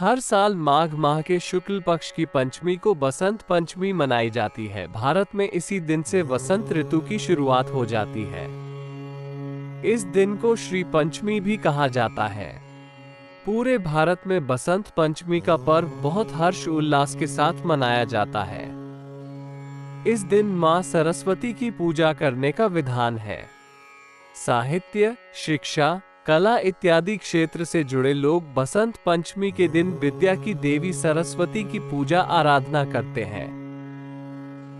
हर साल माघ माह के शुक्ल पक्ष की पंचमी को बसंत पंचमी मनाई जाती है। भारत में इसी दिन से वसंत ऋतु की शुरुआत हो जाती है। इस दिन को श्री पंचमी भी कहा जाता है। पूरे भारत में बसंत पंचमी का पर्व बहुत हर्ष उल्लास के साथ मनाया जाता है। इस दिन मां सरस्वती की पूजा करने का विधान है। साहित्य, शिक्षा, कला इत्यादि क्षेत्र से जुड़े लोग बसंत पंचमी के दिन विद्या की देवी सरस्वती की पूजा आराधना करते हैं।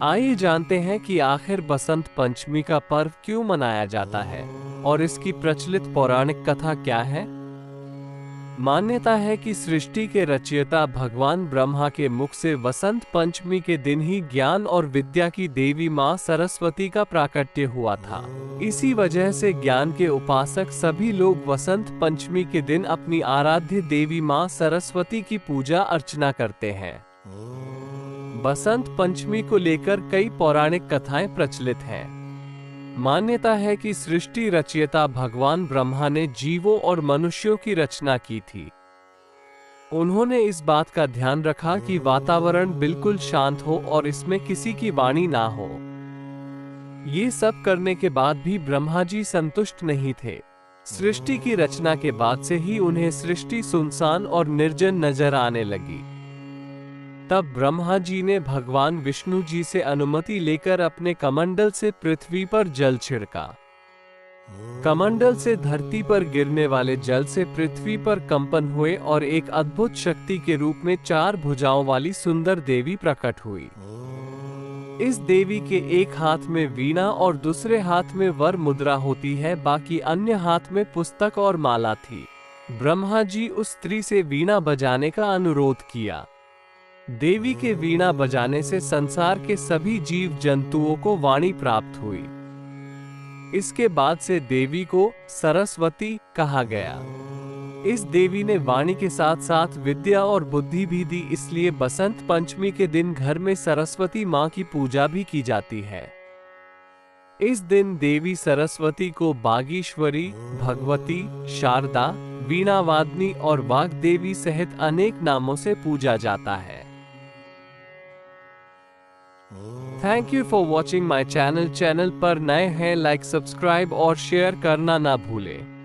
आइए जानते हैं कि आखिर बसंत पंचमी का पर्व क्यों मनाया जाता है और इसकी प्रचलित पौराणिक कथा क्या है। मान्यता है कि सृष्टि के रचयिता भगवान ब्रह्मा के मुख से वसंत पंचमी के दिन ही ज्ञान और विद्या की देवी मां सरस्वती का प्राकट्य हुआ था। इसी वजह से ज्ञान के उपासक सभी लोग वसंत पंचमी के दिन अपनी आराध्य देवी मां सरस्वती की पूजा अर्चना करते हैं। बसंत पंचमी को लेकर कई पौराणिक कथाएं प्रचलित हैं। मान्यता है कि सृष्टि रचयिता भगवान ब्रह्मा ने जीवों और मनुष्यों की रचना की थी। उन्होंने इस बात का ध्यान रखा कि वातावरण बिल्कुल शांत हो और इसमें किसी की वाणी ना हो। ये सब करने के बाद भी ब्रह्मा जी संतुष्ट नहीं थे। सृष्टि की रचना के बाद से ही उन्हें सृष्टि सुनसान और निर्जन नजर आने लगी। तब ब्रह्मा जी ने भगवान विष्णु जी से अनुमति लेकर अपने कमंडल से पृथ्वी पर जल छिड़का। कमंडल से धरती पर गिरने वाले जल से पृथ्वी पर कंपन हुए और एक अद्भुत शक्ति के रूप में 4 भुजाओं वाली सुंदर देवी प्रकट हुई। इस देवी के एक हाथ में वीणा और दूसरे हाथ में वर मुद्रा होती है, बाकी अन्य हाथ में पुस्तक और माला थी। ब्रह्मा जी उस स्त्री से वीणा बजाने का अनुरोध किया। देवी के वीणा बजाने से संसार के सभी जीव जंतुओं को वाणी प्राप्त हुई। इसके बाद से देवी को सरस्वती कहा गया। इस देवी ने वाणी के साथ साथ विद्या और बुद्धि भी दी, इसलिए बसंत पंचमी के दिन घर में सरस्वती मां की पूजा भी की जाती है। इस दिन देवी सरस्वती को बागीश्वरी, भगवती, शारदा, वीणावादिनी और वाग्देवी सहित अनेक नामों से पूजा जाता है। Thank you for watching my channel. Channel पर नए हैं, लाइक, सब्सक्राइब और शेयर करना ना भूलें।